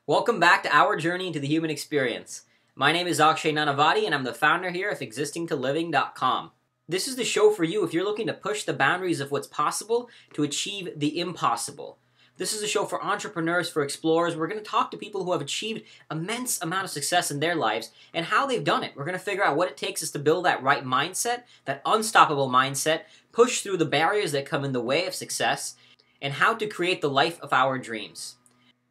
Welcome back to our journey into the human experience. My name is Akshay Nanavati, and I'm the founder here of existingtoliving.com. This is the show for you if you're looking to push the boundaries of what's possible to achieve the impossible. This is a show for entrepreneurs, for explorers. We're going to talk to people who have achieved immense amount of success in their lives and how they've done it. We're going to figure out what it takes us to build that right mindset, that unstoppable mindset, push through the barriers that come in the way of success, and how to create the life of our dreams.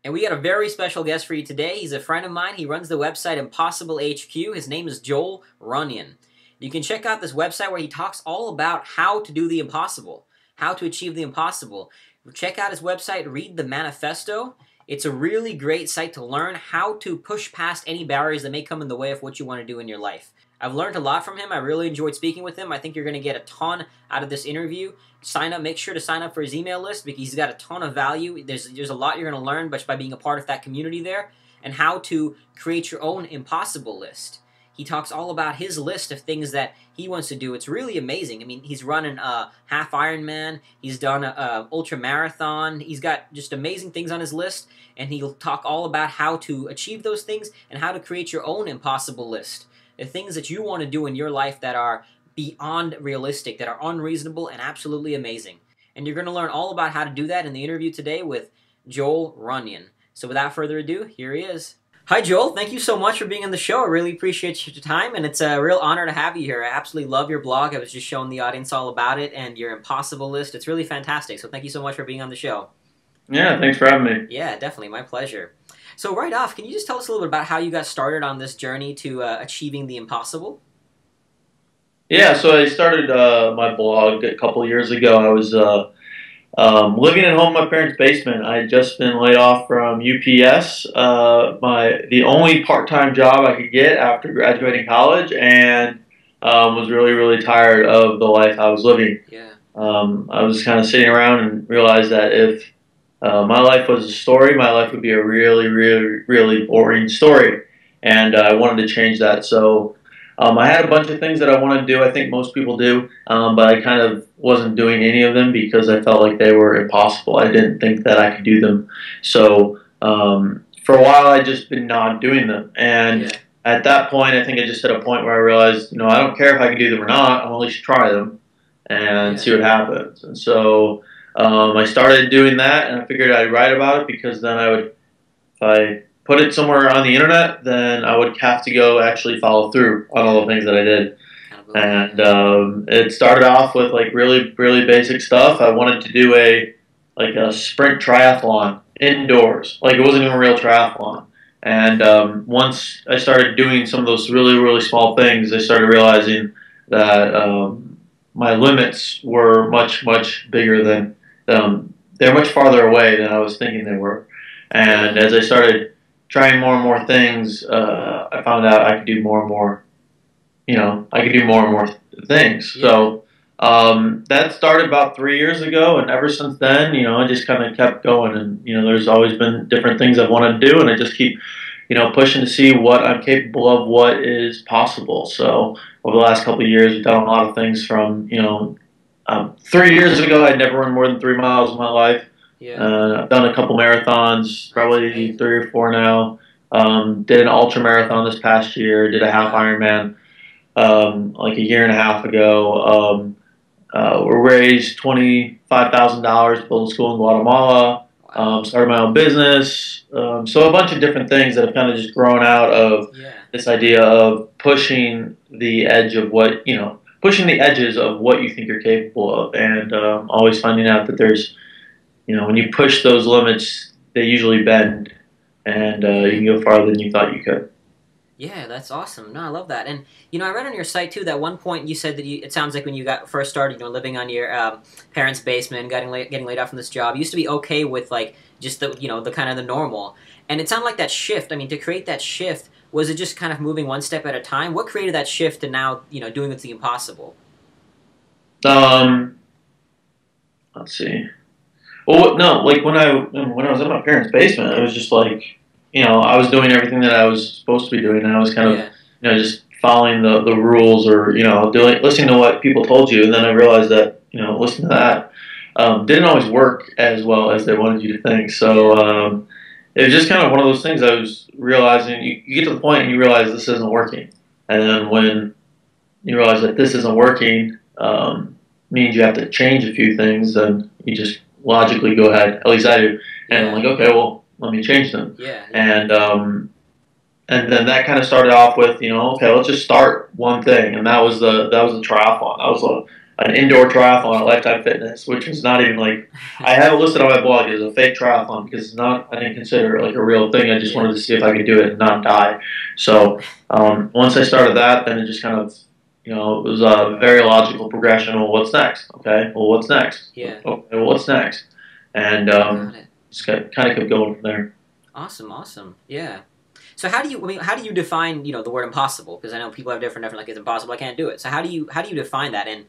And we got a very special guest for you today. He's a friend of mine. He runs the website Impossible HQ. His name is Joel Runyon. You can check out this website where he talks all about how to do the impossible, how to achieve the impossible. Check out his website, read the manifesto. It's a really great site to learn how to push past any barriers that may come in the way of what you want to do in your life. I've learned a lot from him. I really enjoyed speaking with him. I think you're going to get a ton out of this interview. Sign up. Make sure to sign up for his email list because he's got a ton of value. There's a lot you're going to learn by being a part of that community there, and how to create your own impossible list. He talks all about his list of things that he wants to do. It's really amazing. I mean, he's running a half Ironman. He's done a ultra marathon. He's got just amazing things on his list, and he'll talk all about how to achieve those things and how to create your own impossible list. The things that you want to do in your life that are beyond realistic, that are unreasonable and absolutely amazing. And you're going to learn all about how to do that in the interview today with Joel Runyon. So without further ado, here he is. Hi, Joel. Thank you so much for being on the show. I really appreciate your time, and it's a real honor to have you here. I absolutely love your blog. I was just showing the audience all about it and your impossible list. It's really fantastic. So thank you so much for being on the show. Yeah, thanks for having me. Yeah, definitely. My pleasure. So right off, can you just tell us a little bit about how you got started on this journey to achieving the impossible? Yeah, so I started my blog a couple of years ago. I was living at home in my parents' basement. I had just been laid off from UPS, the only part-time job I could get after graduating college, and was really tired of the life I was living. Yeah. I was kind of sitting around and realized that if my life was a story, my life would be a really boring story, and I wanted to change that. So I had a bunch of things that I wanted to do. I think most people do, but I kind of wasn't doing any of them because I felt like they were impossible. I didn't think that I could do them. So for a while, I just been not doing them, and at that point, I think I just hit a point where I realized, I don't care if I can do them or not. I'll at least try them and see what happens. And so I started doing that, and I figured I'd write about it because then if I put it somewhere on the internet, then I would have to go actually follow through on all the things that I did. And it started off with like really basic stuff. I wanted to do a sprint triathlon indoors. Like it wasn't even a real triathlon. And once I started doing some of those really small things, I started realizing that my limits were much bigger than they're much farther away than I was thinking they were. And as I started trying more and more things, I found out I could do more and more. I could do more and more things. Yeah. So that started about 3 years ago, and ever since then, I just kind of kept going. And there's always been different things I've wanted to do, and I just keep, pushing to see what I'm capable of, what is possible. So over the last couple of years, we've done a lot of things from, 3 years ago, I'd never run more than 3 miles in my life. Yeah. I've done a couple marathons, probably 3 or 4 now. Did an ultra marathon this past year. Did a half Ironman like a year and a half ago. We raised $25,000 to build a school in Guatemala. Started my own business. So a bunch of different things that have kind of just grown out of this idea of pushing the edge of what pushing the edges of what you think you're capable of, and always finding out that there's when you push those limits, they usually bend, and you can go farther than you thought you could. Yeah, that's awesome. No, I love that. And, I read on your site, too, that at one point you said that it sounds like when you first started, living on your parents' basement, getting laid off from this job, you used to be okay with, like, just the, the kind of the normal. And it sounded like that shift, to create that shift, was it just kind of moving one step at a time? What created that shift to now, doing the impossible? Let's see. Well, no, like when I was in my parents' basement, it was just like, I was doing everything that I was supposed to be doing, and I was kind of, just following the rules, or listening to what people told you, and then I realized that listening to that didn't always work as well as they wanted you to think. So it was just kind of one of those things. I was realizing you get to the point and you realize this isn't working, and then when you realize that this isn't working, means you have to change a few things, then you just logically go ahead. At least I do, and I'm like, okay, well, let me change them. Yeah. And then that kind of started off with, okay, let's just start one thing, and that was a triathlon. That was an indoor triathlon at Lifetime Fitness, which was not even like I have it listed on my blog as a fake triathlon because it's not. I didn't consider it like a real thing. I just wanted to see if I could do it and not die. So once I started that, then it just kind of it was a very logical progression. Well, what's next? Okay. Well, what's next? Yeah. Okay. Well, what's next? And just kind of kept going from there. Awesome. Yeah. So how do you define, the word impossible? Because I know people have different like, it's impossible, I can't do it. So how do you define that and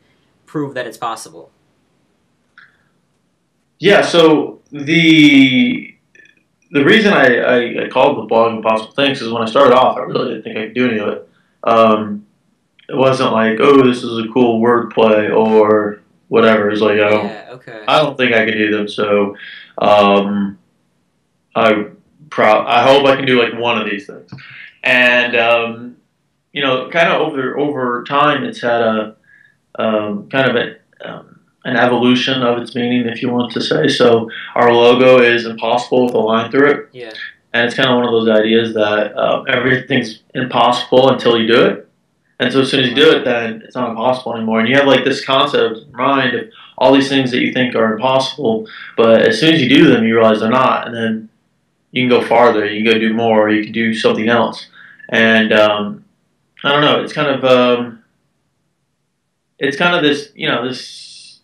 prove that it's possible? Yeah, so the reason I called the blog Impossible Things is when I started off, I really didn't think I could do any of it. It wasn't like, oh, this is a cool wordplay or whatever. It's like, I don't think I can do them, so I hope I can do like one of these things. And kind of over time, it's had a kind of an evolution of its meaning, if you want to say. So our logo is impossible with a line through it. Yeah. And it's kind of one of those ideas that everything's impossible until you do it. And so as soon as you do it, then it's not impossible anymore. And you have like this concept in mind of all these things that you think are impossible, but as soon as you do them, you realize they're not. And then you can go farther, you can go do more, or you can do something else. And I don't know, it's kind of this, this,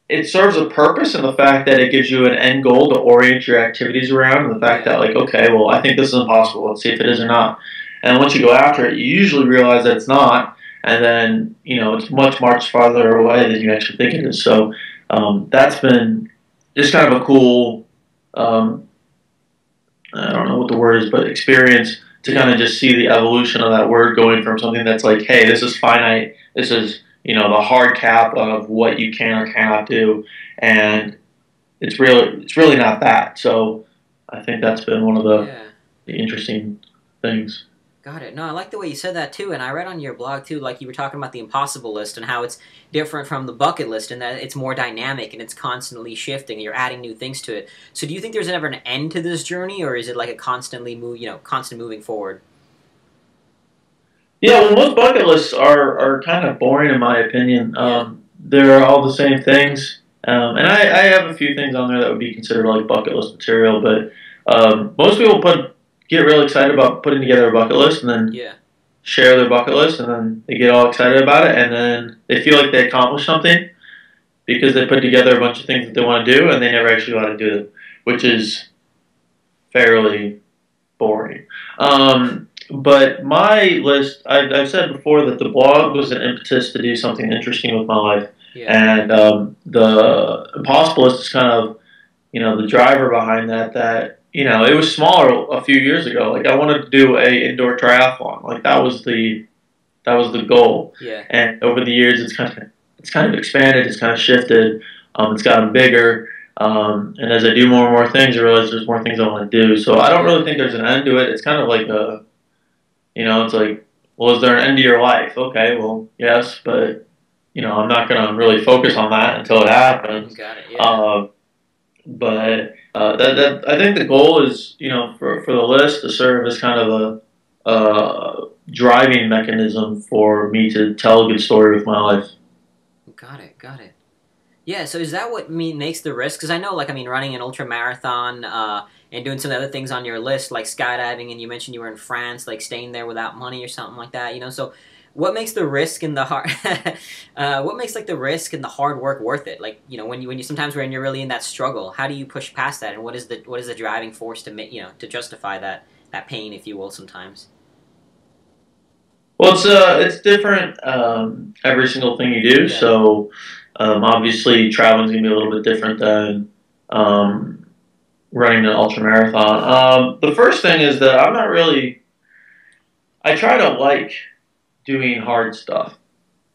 it serves a purpose in the fact that it gives you an end goal to orient your activities around, and the fact that like, okay, well, I think this is impossible, let's see if it is or not. And once you go after it, you usually realize that it's not, and then, it's much farther away than you actually think it is. So that's been just kind of a cool, I don't know what the word is, but experience to kind of just see the evolution of that word going from something that's like, hey, this is finite, this is, the hard cap of what you can or cannot do, and it's really not that. So I think that's been one of the interesting things. Got it. No, I like the way you said that too, and I read on your blog too, like you were talking about the impossible list and how it's different from the bucket list and that it's more dynamic and it's constantly shifting and you're adding new things to it. So do you think there's ever an end to this journey, or is it like a constantly constant moving forward? Yeah, well, most bucket lists are kind of boring in my opinion. They're all the same things, and I have a few things on there that would be considered like bucket list material, but most people get really excited about putting together a bucket list and then share their bucket list, and then they get all excited about it, and then they feel like they accomplished something because they put together a bunch of things that they want to do, and they never actually want to do them, which is fairly boring. But my list, I've said before that the blog was an impetus to do something interesting with my life, and the Impossible list is kind of, the driver behind that. That it was smaller a few years ago. Like I wanted to do a indoor triathlon. Like that was the goal. Yeah. And over the years, it's kind of expanded. It's kind of shifted. It's gotten bigger. And as I do more and more things, I realize there's more things I want to do. So I don't really think there's an end to it. It's kind of like it's like, well, is there an end to your life? Okay, well, yes, but I'm not going to really focus on that until it happens. Got it. Yeah. But that I think the goal is, for the list to serve as kind of a driving mechanism for me to tell a good story with my life. Got it. Yeah, so is that what makes the risk? Because I know, running an ultra marathon and doing some other things on your list, like skydiving, and you mentioned you were in France, like staying there without money or something like that. So what makes the risk and the hard, what makes the risk and the hard work worth it? Like when you sometimes when you're really in that struggle, how do you push past that, and what is the driving force to make to justify that pain, if you will, sometimes? Well, it's different every single thing you do. Yeah. So obviously, traveling's gonna be a little bit different than running an ultra marathon. The first thing is that I try to like doing hard stuff.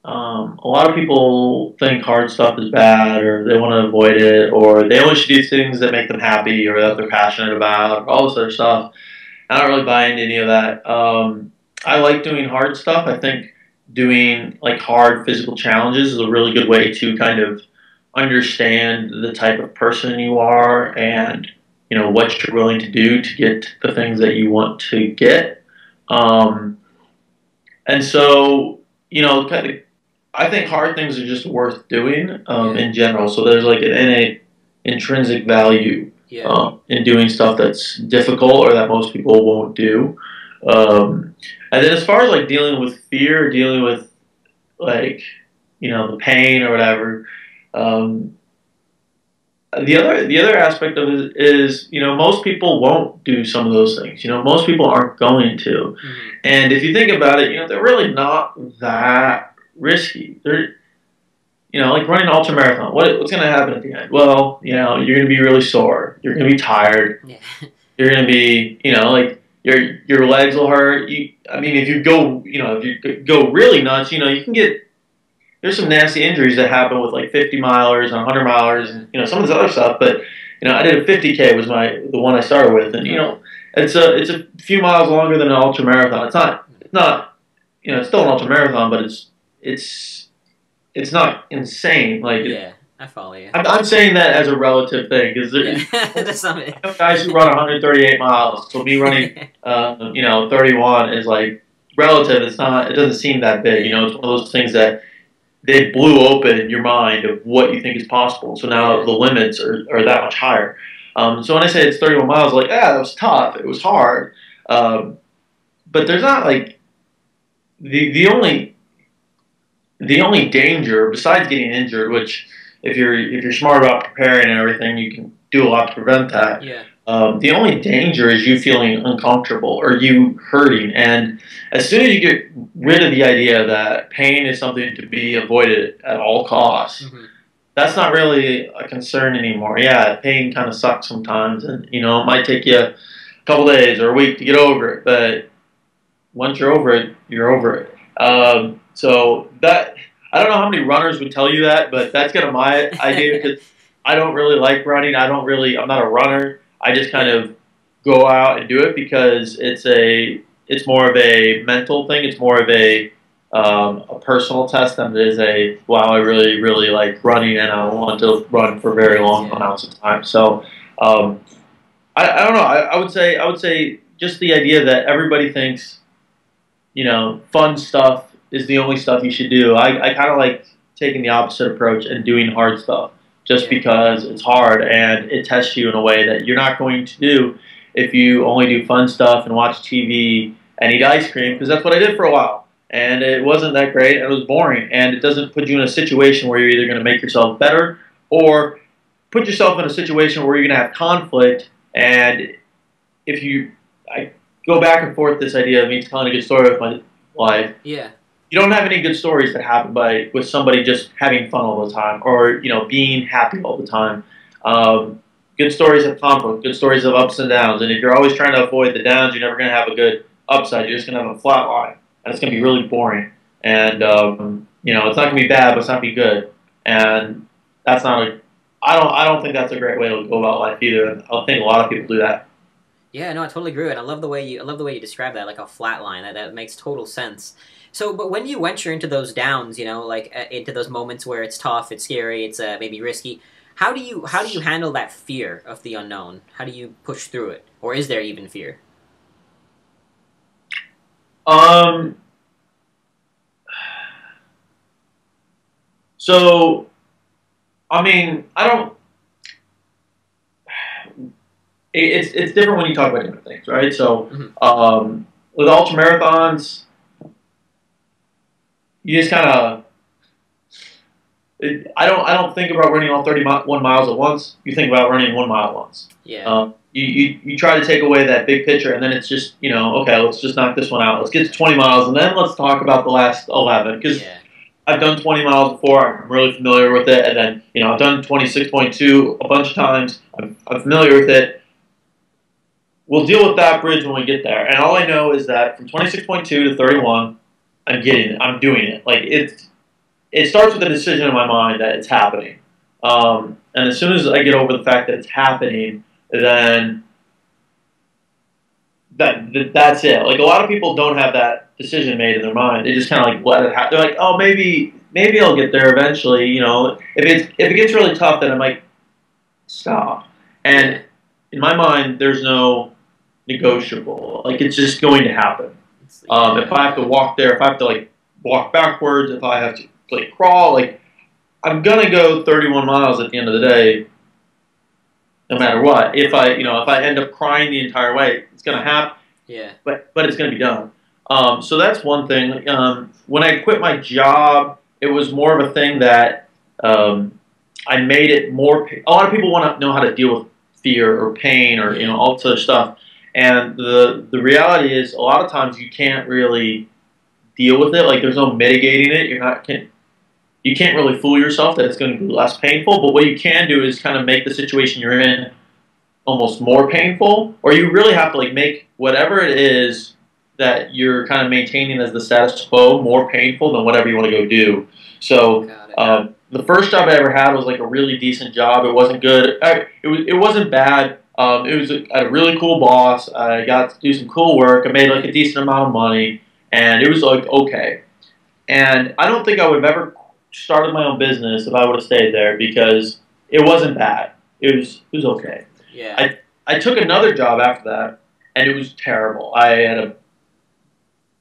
A lot of people think hard stuff is bad, or they want to avoid it, or they only should do things that make them happy or that they're passionate about, or all this other stuff. I don't really buy into any of that. I like doing hard stuff. I think doing like hard physical challenges is a really good way to kind of understand the type of person you are and what you're willing to do to get the things that you want to get. Um, and so kind of I think hard things are just worth doing Yeah. in general. So there's like an innate intrinsic value Yeah. in doing stuff that's difficult or that most people won't do. And then as far as like dealing with fear, dealing with like the pain or whatever, um, the other aspect of it is most people won't do some of those things. Most people aren't going to, Hmm. and if you think about it, they're really not that risky. They're like running an ultra marathon. What's going to happen at the end? Well, you're going to be really sore. You're going to be tired. Yeah. You're going to be, like your legs will hurt. I mean, if you go, if you go really nuts, you can get. There's some nasty injuries that happen with like 50 milers and 100 milers and some of this other stuff. But I did a 50K was the one I started with, and it's a few miles longer than an ultra marathon. It's not it's still an ultra marathon, but it's not insane. Like Yeah. I follow you. I'm saying that as a relative thing because Yeah. That's something. guys who run 138 miles. So me running 31 is like relative. It's not. It doesn't seem that big. It's one of those things that they blew open your mind of what you think is possible. So now the limits are that much higher. So when I say it's 31 miles, like, that was tough. It was hard. But there's not like the only danger besides getting injured, which if you're smart about preparing and everything, you can do a lot to prevent that. Yeah. The only danger is you feeling uncomfortable or you hurting. And as soon as you get rid of the idea that pain is something to be avoided at all costs, Hmm. that's not really a concern anymore. Yeah, pain kind of sucks sometimes, and it might take you a couple days or a week to get over it. But once you're over it, you're over it. So that I don't know how many runners would tell you that, but that's kind of my idea because I don't really like running. I'm not a runner. I just kind of go out and do it because it's more of a mental thing. It's more of a personal test than it is I really really like running and I want to run for very long amounts of time. So I don't know. I would say just the idea that everybody thinks fun stuff is the only stuff you should do. I kind of like taking the opposite approach and doing hard stuff just because it's hard and it tests you in a way that you're not going to do if you only do fun stuff and watch TV and eat ice cream, because that's what I did for a while. And it wasn't that great. It was boring. And it doesn't put you in a situation where you're either going to make yourself better or put yourself in a situation where you're going to have conflict. And I go back and forth this idea of me telling a good story with my life. Yeah. You don't have any good stories that happen with somebody just having fun all the time or being happy all the time. Good stories have conflict. Good stories have ups and downs. And if you're always trying to avoid the downs, you're never going to have a good upside. You're just going to have a flat line, and it's going to be really boring. And it's not going to be bad, but it's not going to be good. And that's not a. I don't think that's a great way to go about life either. And I think a lot of people do that. Yeah, no, I totally agree with it. I love the way you describe that, like a flat line. That makes total sense. So, but when you venture into those downs, like into those moments where it's tough, it's scary, it's maybe risky, how do you handle that fear of the unknown? How do you push through it, or is there even fear? Um. So, I mean, I don't. It's different when you talk about different things, right? So, with ultra marathons, you just kind of. I don't think about running all 31 miles at once. You think about running 1 mile once. Yeah. You try to take away that big picture, and then it's just okay, let's just knock this one out. Let's get to 20 miles, and then let's talk about the last 11 because I've done 20 miles before. I'm really familiar with it, and then I've done 26.2 a bunch of times. I'm familiar with it. We'll deal with that bridge when we get there. And all I know is that from 26.2 to 31, I'm getting it. I'm doing it. Like it starts with a decision in my mind that it's happening. And as soon as I get over the fact that it's happening, then that's it. Like a lot of people don't have that decision made in their mind. They just kind of like let it happen. They're like, oh, maybe I'll get there eventually. You know, if it gets really tough, then I might stop. And in my mind, there's no negotiable. Like it's just going to happen. If I have to walk there, if I have to like walk backwards, if I have to like crawl, like I'm gonna go 31 miles at the end of the day, no matter what. If I end up crying the entire way, it's gonna happen. Yeah. But it's gonna be done. So that's one thing. When I quit my job, it was more of a thing that I made it more. A lot of people want to know how to deal with fear or pain or all this other stuff. And the reality is, a lot of times you can't really deal with it. Like there's no mitigating it. You can't really fool yourself that it's going to be less painful. But what you can do is kind of make the situation you're in almost more painful, or you really have to like make whatever it is that you're kind of maintaining as the status quo more painful than whatever you want to go do. So the first job I ever had was like a really decent job. It wasn't good. It wasn't bad. It was a really cool boss. I got to do some cool work. I made like a decent amount of money, and it was like okay. And I don't think I would have ever started my own business if I would have stayed there because it wasn't bad. It was okay. Yeah. I took another job after that, and it was terrible. I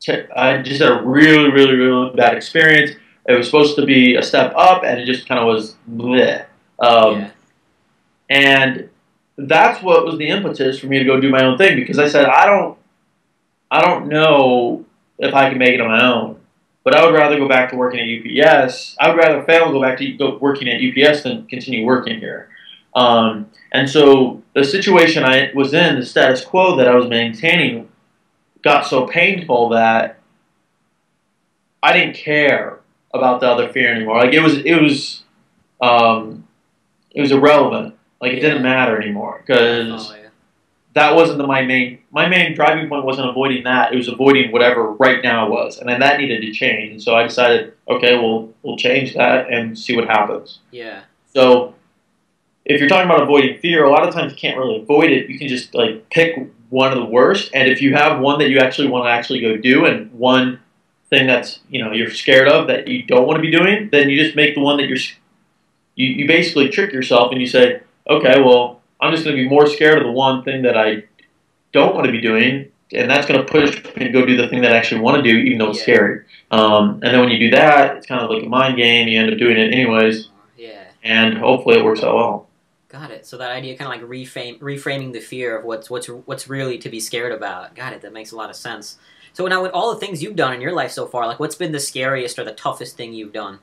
just had a really, really, really bad experience. It was supposed to be a step up, and it just kind of was bleh. And that's what was the impetus for me to go do my own thing because I said I don't know if I can make it on my own, but I would rather go back to working at UPS. I would rather fail and go back to working at UPS than continue working here. And so the situation I was in, the status quo that I was maintaining, got so painful that I didn't care about the other fear anymore. Like it was irrelevant. Like it didn't matter anymore because that wasn't my main driving point wasn't avoiding that. It was avoiding whatever right now was, and then that needed to change. And so I decided, okay, we'll change that and see what happens. Yeah. So if you're talking about avoiding fear, a lot of times you can't really avoid it. You can just like pick one of the worst, and if you have one that you actually want to actually go do, and one thing that's you're scared of that you don't want to be doing, then you just make the one that you basically trick yourself and you say, okay, well, I'm just going to be more scared of the one thing that I don't want to be doing, and that's going to push me to go do the thing that I actually want to do, even though it's scary. And then when you do that, it's kind of like a mind game. You end up doing it anyways. Yeah. And hopefully it works out well. Got it. So that idea, kind of like reframing the fear of what's really to be scared about. Got it. That makes a lot of sense. So now, with all the things you've done in your life so far, like what's been the scariest or the toughest thing you've done?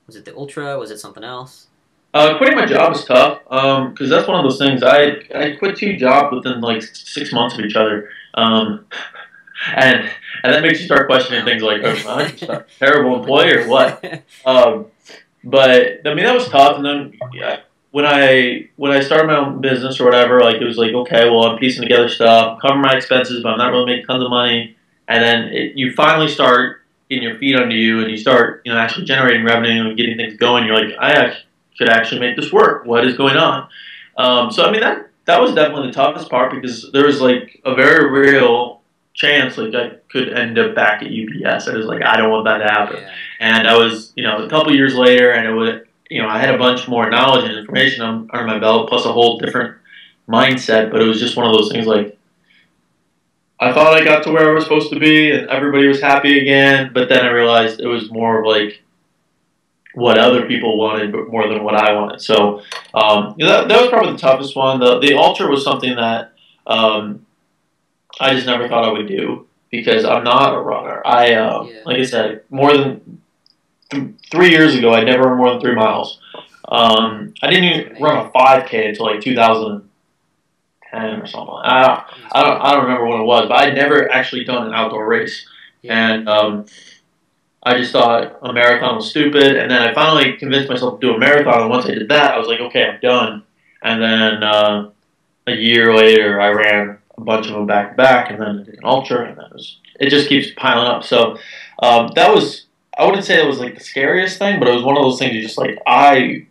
Was it the ultra? Was it something else? Quitting my job was tough because that's one of those things. I quit 2 jobs within like 6 months of each other, and that makes you start questioning things like, oh, am I just a terrible employee or what? But I mean that was tough. And then when I started my own business or whatever, like it was like okay, well I'm piecing together stuff, covering my expenses, but I'm not really making tons of money. And then you finally start getting your feet under you, and you start actually generating revenue and getting things going. You're like, I could actually make this work. What is going on? So I mean that was definitely the toughest part because there was like a very real chance like I could end up back at UPS. I was like, I don't want that to happen. Yeah. And I was a couple years later, and it would I had a bunch more knowledge and information under my belt, plus a whole different mindset. But it was just one of those things like I thought I got to where I was supposed to be, and everybody was happy again. But then I realized it was more of like what other people wanted, but more than what I wanted. So that was probably the toughest one. The ultra was something that I just never thought I would do because I'm not a runner. Like I said, more than 3 years ago, I never run more than 3 miles. I didn't even run a 5K until like 2010 or something. I don't remember when it was, but I'd never actually done an outdoor race, and I just thought a marathon was stupid. And then I finally convinced myself to do a marathon. And once I did that, I was like, okay, I'm done. And then a year later, I ran a bunch of them back to back, and then I did an ultra, and it just keeps piling up. So that was I wouldn't say it was like the scariest thing, but it was one of those things you just like, I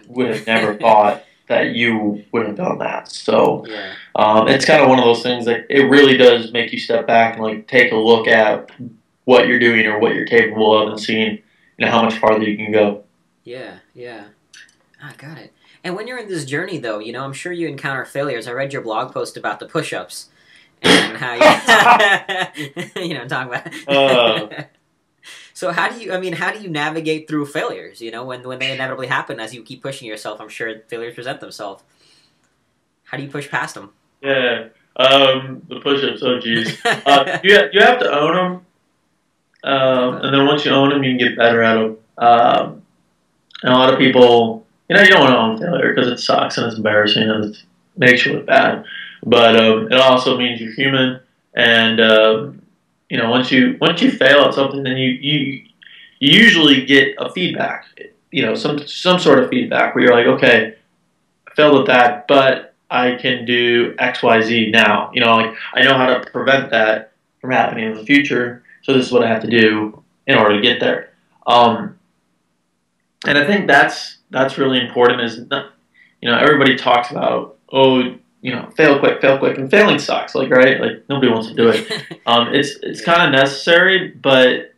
would have never thought that you would have done that. So Yeah. it's kind of one of those things that it really does make you step back and like take a look at what you're doing or what you're capable of and seeing, how much farther you can go. Yeah, yeah. I got it. And when you're in this journey, though, I'm sure you encounter failures. I read your blog post about the push-ups and how talking Uh, about. So how do you navigate through failures? When they inevitably happen as you keep pushing yourself. I'm sure failures present themselves. How do you push past them? yeah. The push-ups. Oh, geez. You have to own them, and then once you own them, you can get better at them. And a lot of people, you don't want to own failure because it sucks and it's embarrassing and it makes you look bad. But it also means you're human, and once you fail at something, then you usually get a feedback. Some sort of feedback where you're like, okay, I failed at that, but I can do X, Y, Z now. Like I know how to prevent that from happening in the future. So this is what I have to do in order to get there. And I think that's really important. Is not, everybody talks about, oh, fail quick, and failing sucks. Like, right? Like nobody wants to do it. It's kind of necessary, but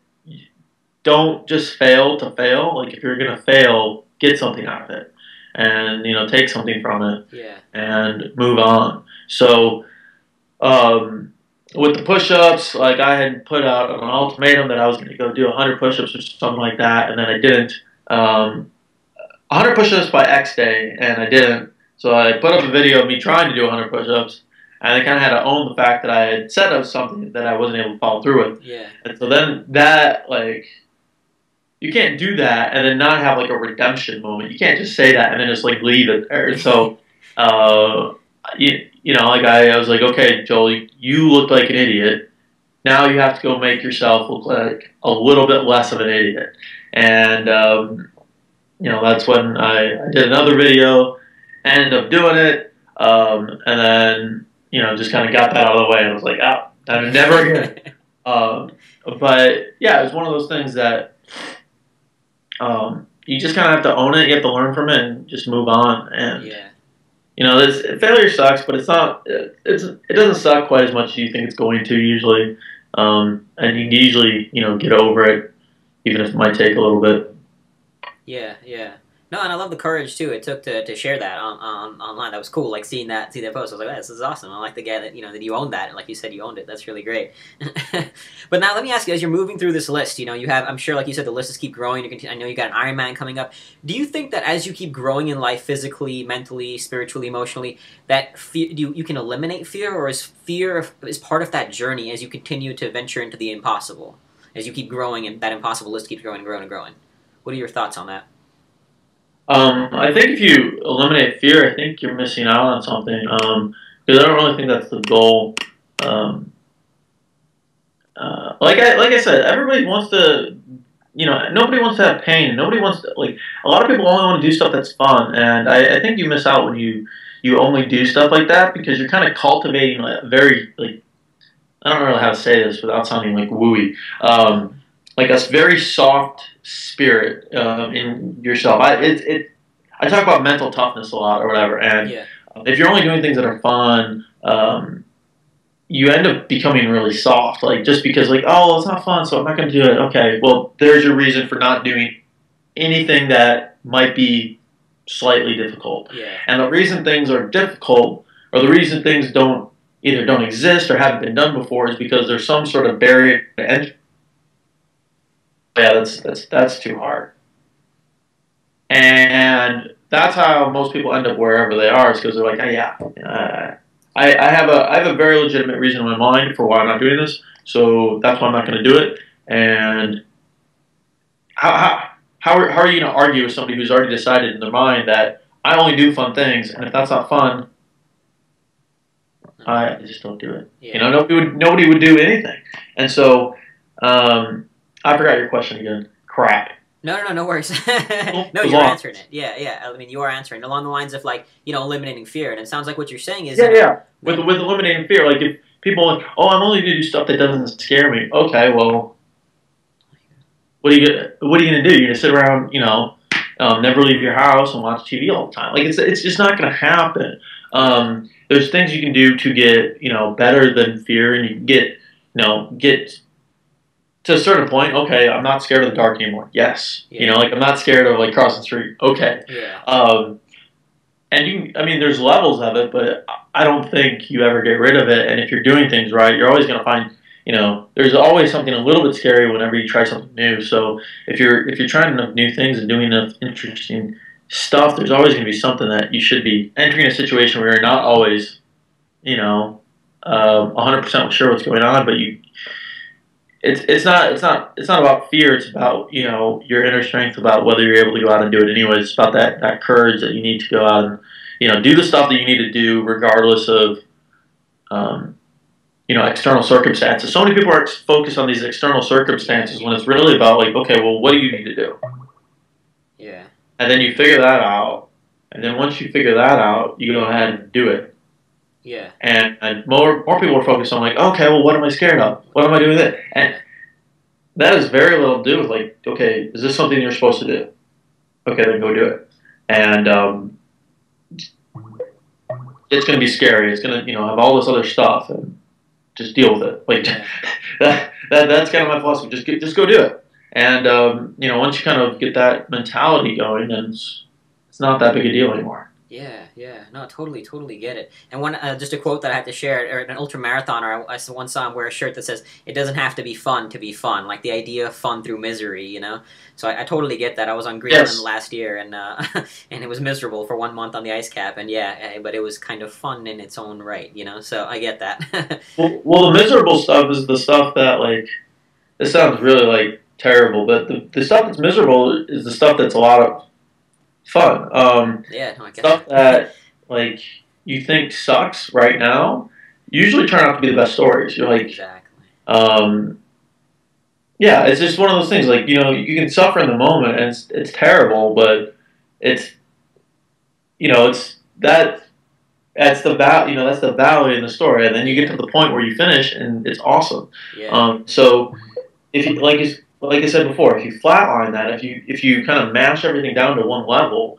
don't just fail to fail. Like if you're gonna fail, get something out of it, and take something from it, and move on. So with the push-ups, like I had put out an ultimatum that I was going to go do 100 push-ups or something like that, and then I didn't. 100 push-ups by X day, and I didn't. So I put up a video of me trying to do 100 push-ups, and I kind of had to own the fact that I had said of something that I wasn't able to follow through with. Yeah. And so then that, like, you can't do that and then not have like a redemption moment. You can't just say that and then just like leave it there. So, like I was like, okay, Joel, you looked like an idiot. Now you have to go make yourself look like a little bit less of an idiot. And, that's when I did another video, ended up doing it, and then, just kind of got that out of the way. And I was like, oh, never again. But, yeah, it was one of those things that you just kind of have to own it. You have to learn from it and just move on. And, failure sucks, but it's not, it doesn't suck quite as much as you think it's going to usually. And you can usually, get over it, even if it might take a little bit. Yeah, yeah. No, and I love the courage too it took to share that on online. That was cool. Like seeing that post, I was like, this is awesome. I like the guy that that you owned that, and like you said, you owned it. That's really great. But now let me ask you, as you're moving through this list, you have, I'm sure, like you said, the lists keep growing. I know you got an Ironman coming up. Do you think that as you keep growing in life, physically, mentally, spiritually, emotionally, that fear, you can eliminate fear, or is fear is part of that journey as you continue to venture into the impossible, as you keep growing and that impossible list keeps growing and growing and growing? What are your thoughts on that? I think if you eliminate fear, I think you're missing out on something. Because I don't really think that's the goal. Like I said, everybody wants to, nobody wants to have pain. Nobody wants to, like, a lot of people only want to do stuff that's fun. And I think you miss out when you only do stuff like that, because you're kind of cultivating a very, like, I don't know how to say this without sounding like wooey. Like a very soft spirit in yourself. I talk about mental toughness a lot or whatever, and if you're only doing things that are fun, you end up becoming really soft. Like just because, like, oh, well, it's not fun, so I'm not going to do it. Okay, well, there's your reason for not doing anything that might be slightly difficult. Yeah. And the reason things are difficult, or the reason things either don't exist or haven't been done before, is because there's some sort of barrier to entry. Yeah, that's too hard. And that's how most people end up wherever they are, is because they're like, I have a very legitimate reason in my mind for why I'm not doing this, so that's why I'm not going to do it. And how are you going to argue with somebody who's already decided in their mind that I only do fun things, and if that's not fun, I just don't do it. Yeah. Nobody would do anything. And so, I forgot your question again. Crap. No worries. No, you're answering it. Yeah. I mean, you are answering along the lines of, like, eliminating fear. And it sounds like what you're saying is... Yeah. With eliminating fear, like, if people are like, oh, I'm only going to do stuff that doesn't scare me. Okay, well, what are you gonna do? You're gonna sit around, never leave your house and watch TV all the time. Like it's just not gonna happen. There's things you can do to get better than fear, and you can get to a certain point. Okay, I'm not scared of the dark anymore. Yes, Yeah. like I'm not scared of like crossing the street. Okay. Yeah. And I mean, there's levels of it, but I don't think you ever get rid of it. And if you're doing things right, you're always going to find, there's always something a little bit scary whenever you try something new. So if you're trying enough new things and doing enough interesting stuff, there's always going to be something that you should be entering a situation where you're not always, 100% sure what's going on, but it's not about fear. It's about your inner strength, about whether you're able to go out and do it anyways. It's about that courage that you need to go out and do the stuff that you need to do regardless of external circumstances. So many people are focused on these external circumstances when it's really about like, okay, well, what do you need to do? Yeah. And then you figure that out, and then once you figure that out, you go ahead and do it. Yeah. And more people are focused on like, okay, well, what am I scared of? What am I doing with it? And that has very little to do with like, okay, is this something you're supposed to do? Okay, then go do it. And it's going to be scary. It's going to have all this other stuff, and just deal with it. Like that's kind of my philosophy. Just go do it. And once you kind of get that mentality going, then it's not that big a deal anymore. Yeah, yeah, no, totally get it. And one, just a quote that I have to share, or an ultra marathoner, I once saw him wear a shirt that says, "It doesn't have to be fun to be fun." Like the idea of fun through misery, So I totally get that. I was on Greenland last year, and and it was miserable for 1 month on the ice cap, and but it was kind of fun in its own right, So I get that. well, the miserable stuff is the stuff that like, this sounds really like terrible, but the stuff that's miserable is the stuff that's a lot of fun. Yeah, no, I get stuff that like you think sucks right now usually turn out to be the best stories. You're like, exactly. Yeah, it's just one of those things. Like you can suffer in the moment, and it's terrible, but it's that's the that's the valley in the story, and then you get to the point where you finish, and it's awesome. Yeah. So if you like I said before, if you flatline that, if you kind of mash everything down to one level,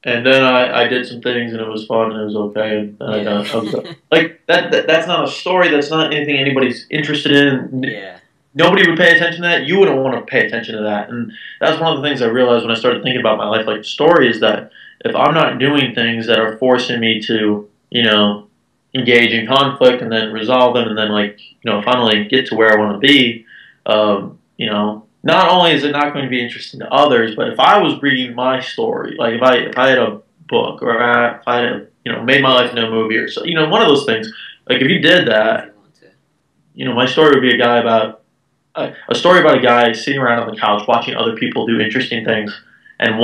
and then I did some things and it was fun and it was okay, and I was like that's not a story. That's not anything anybody's interested in. Yeah. Nobody would pay attention to that. You wouldn't want to pay attention to that, and that's one of the things I realized when I started thinking about my life. Like story is that if I'm not doing things that are forcing me to engage in conflict and then resolve them and then finally get to where I want to be. Not only is it not going to be interesting to others, but if I was reading my story, like if I had a book or if I had made my life into a movie or so, one of those things, like if you did that, my story would be a story about a guy sitting around on the couch watching other people do interesting things and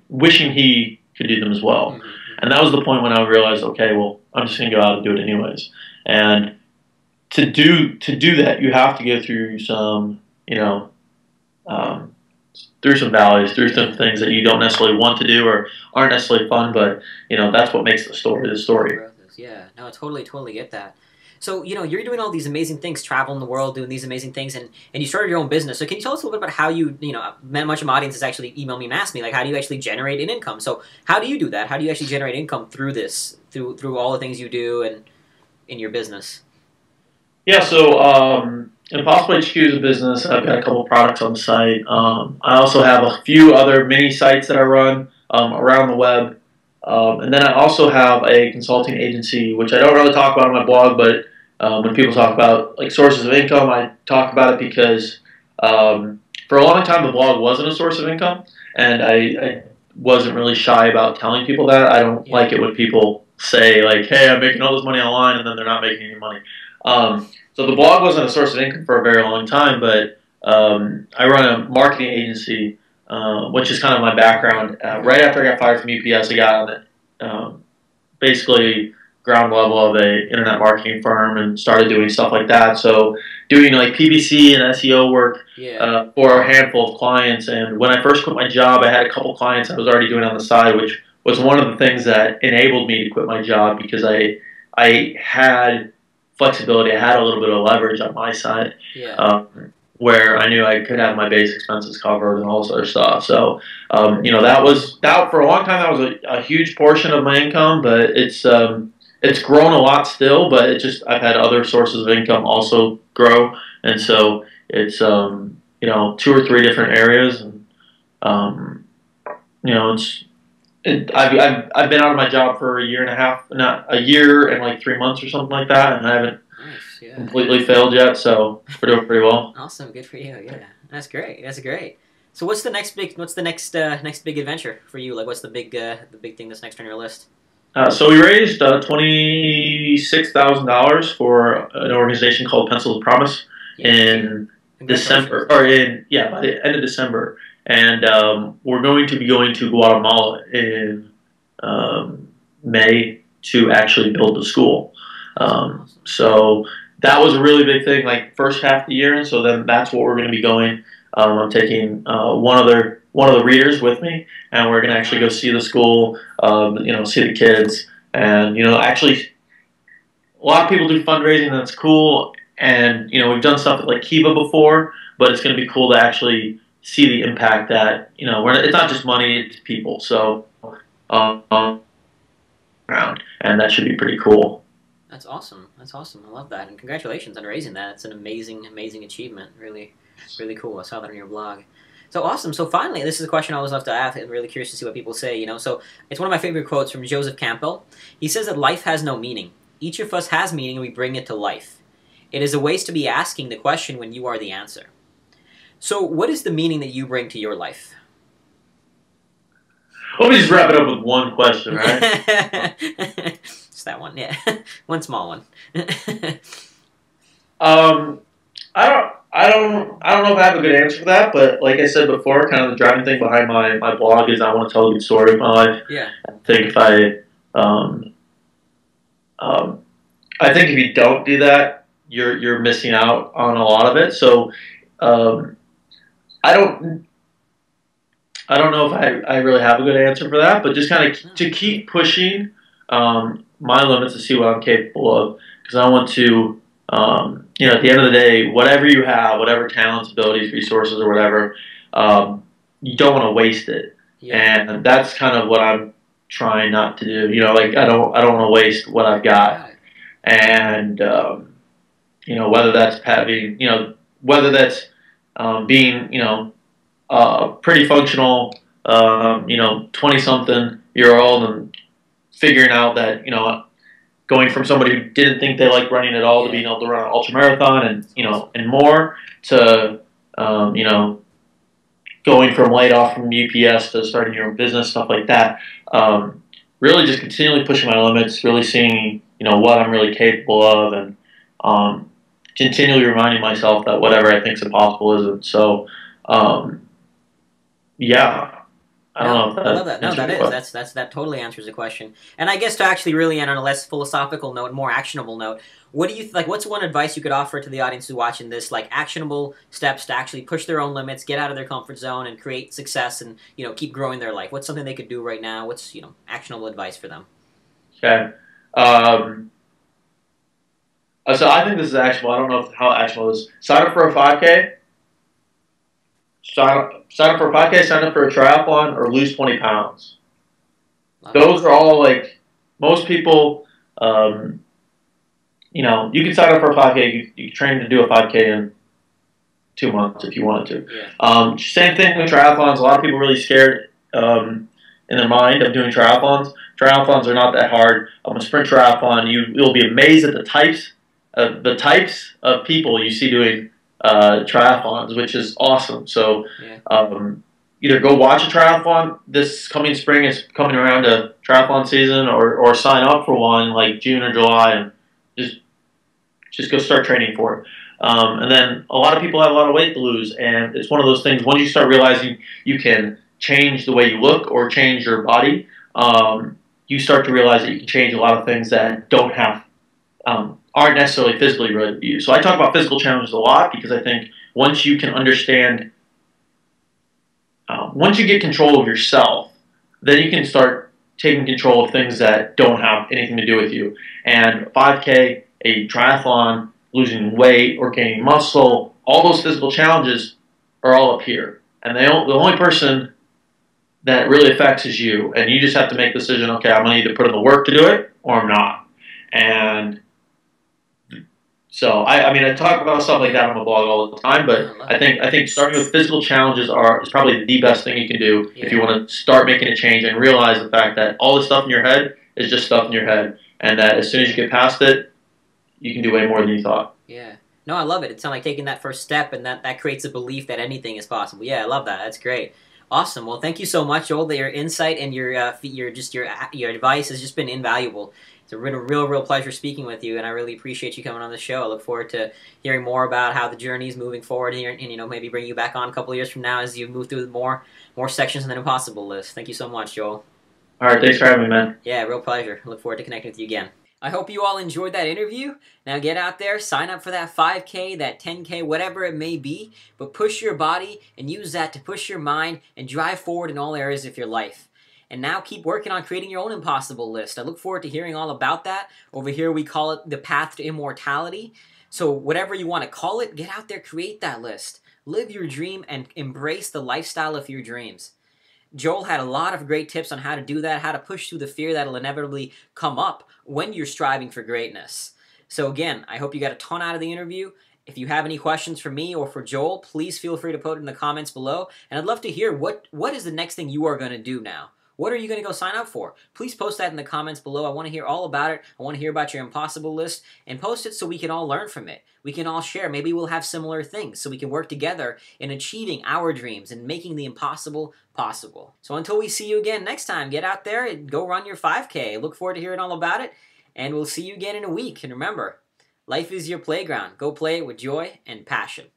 wishing he could do them as well. Mm-hmm. And that was the point when I realized, okay, well, I'm just going to go out and do it anyways. And to do that, you have to go through some, through some valleys, through some things that you don't necessarily want to do or aren't necessarily fun, but that's what makes the story. Yeah, no, I totally get that. So, you're doing all these amazing things, traveling the world, doing these amazing things, and you started your own business. So can you tell us a little bit about how you, much of my audience has actually emailed me and asked me, like, how do you actually generate an income? So how do you do that? How do you actually generate income through this, through all the things you do and in your business? Yeah, so Impossible HQ is a business. I've got a couple of products on the site. I also have a few other mini sites that I run around the web. And then I also have a consulting agency, which I don't really talk about on my blog, but when people talk about like sources of income, I talk about it because for a long time the blog wasn't a source of income, and I wasn't really shy about telling people that. I don't like it when people say like, "Hey, I'm making all this money online," and then they're not making any money. So the blog wasn't a source of income for a very long time, but I run a marketing agency, which is kind of my background. Right after I got fired from UPS, I got on the basically ground level of a internet marketing firm and started doing stuff like that. So doing like PPC and SEO work for a handful of clients. And when I first quit my job, I had a couple clients I was already doing on the side, which was one of the things that enabled me to quit my job because I had flexibility. I had a little bit of leverage on my side. where I knew I could have my base expenses covered and all this other stuff. So, that for a long time. That was a huge portion of my income, but it's grown a lot still. But I've had other sources of income also grow, and so it's 2 or 3 different areas, and um, you know, I've been out of my job for a year and a half, not a year and like 3 months or something like that, and I haven't Nice, yeah. completely failed yet, so we're doing pretty well. Awesome, good for you. Yeah, that's great. That's great. So what's the next big? What's the next big adventure for you? Like, what's the big thing that's next on your list? So we raised $26,000 for an organization called Pencils Promise Yeah, in December, congratulations. or by the end of December, and we're going to be going to Guatemala in May to actually build the school. Awesome, awesome. So that was a really big thing, like first half of the year, and so then that's what we're going to be going. I'm taking one of the readers with me, and we're going to actually go see the school, see the kids, and actually a lot of people do fundraising, and that's cool. And we've done stuff like Kiva before, but it's going to be cool to actually see the impact that it's not just money, it's people. So around, and that should be pretty cool. That's awesome. That's awesome. I love that, and congratulations on raising that. It's an amazing, amazing achievement. Really, really cool. I saw that on your blog. So awesome. So finally, this is a question I always love to ask. I'm really curious to see what people say. So it's one of my favorite quotes from Joseph Campbell. He says that life has no meaning. Each of us has meaning, and we bring it to life. It is a waste to be asking the question when you are the answer. So, what is the meaning that you bring to your life? Let me just wrap it up with one question, right? Just that one, yeah. One small one. um, I don't know if I have a good answer for that, but like I said before, kind of the driving thing behind my blog is I want to tell a good story of my life. Yeah. Um, I think if you don't do that, you're missing out on a lot of it. So um, I don't know if I really have a good answer for that, but just kind of to keep pushing my limits to see what I'm capable of, because I want to, at the end of the day, whatever you have, whatever talents, abilities, resources, or whatever, you don't want to waste it, Yeah. and that's kind of what I'm trying not to do. Like I don't want to waste what I've got, and whether that's having, whether that's being, pretty functional, 20-something-year-old, and figuring out that, going from somebody who didn't think they liked running at all to being able to run an ultra marathon and, and more to, going from laid off from UPS to starting your own business, stuff like that. Really just continually pushing my limits, really seeing, what I'm really capable of, and continually reminding myself that whatever I think is impossible isn't. So, yeah. I don't know if that I love that. No, answers that your is. question. That totally answers the question. And I guess to actually really end on a less philosophical note, more actionable note, what do you like? What's one advice you could offer to the audience who's watching this, like actionable steps to actually push their own limits, get out of their comfort zone, and create success, and keep growing their life? What's something they could do right now? What's actionable advice for them? Okay. So I think this is actionable. I don't know how actionable it is. Sign up for a 5K. Sign up for a 5K. Sign up for a triathlon, or lose 20 pounds. Love Those are all like most people. You can sign up for a 5K. You can train to do a 5K in 2 months if you wanted to. Yeah. Same thing with triathlons. A lot of people are really scared in their mind of doing triathlons. Triathlons are not that hard. A sprint triathlon, you'll be amazed at the types of people you see doing triathlons, which is awesome. So either go watch a triathlon this coming spring, is coming around to triathlon season, or sign up for one like June or July, and just go start training for it. And then a lot of people have a lot of weight to lose, and it's one of those things, once you start realizing you can change the way you look or change your body, you start to realize that you can change a lot of things that don't have aren't necessarily physically related to you. So I talk about physical challenges a lot, because I think once you can understand, once you get control of yourself, then you can start taking control of things that don't have anything to do with you. And 5K, a triathlon, losing weight or gaining muscle, all those physical challenges are all up here. And the only person that really affects is you. And you just have to make the decision, okay, I'm going to either put in the work to do it or I'm not. And so, I mean, I talk about stuff like that on my blog all the time, but I think starting with physical challenges is probably the best thing you can do if you want to start making a change and realize the fact that all the stuff in your head is just stuff in your head, and that as soon as you get past it, you can do way more than you thought. Yeah. No, I love it. It sounds like taking that first step, and that creates a belief that anything is possible. Yeah, I love that. That's great. Awesome. Well, thank you so much, Joel. Your insight and your advice has just been invaluable. It's been a real pleasure speaking with you, and I really appreciate you coming on the show. I look forward to hearing more about how the journey is moving forward here, and maybe bring you back on a couple of years from now as you move through more sections in the Impossible List. Thank you so much, Joel. All right, thanks for having me, man. Yeah, real pleasure. I look forward to connecting with you again. I hope you all enjoyed that interview. Now get out there, sign up for that 5K, that 10K, whatever it may be, but push your body and use that to push your mind and drive forward in all areas of your life. And now keep working on creating your own Impossible List. I look forward to hearing all about that. Over here we call it the path to immortality. So whatever you want to call it, get out there, create that list. Live your dream and embrace the lifestyle of your dreams. Joel had a lot of great tips on how to do that, how to push through the fear that will inevitably come up when you're striving for greatness. So again, I hope you got a ton out of the interview. If you have any questions for me or for Joel, please feel free to put it in the comments below. And I'd love to hear what is the next thing you are going to do now. What are you going to go sign up for? Please post that in the comments below. I want to hear all about it. I want to hear about your Impossible List. And post it so we can all learn from it. We can all share. Maybe we'll have similar things so we can work together in achieving our dreams and making the impossible possible. So until we see you again next time, get out there and go run your 5K. Look forward to hearing all about it. And we'll see you again in a week. And remember, life is your playground. Go play it with joy and passion.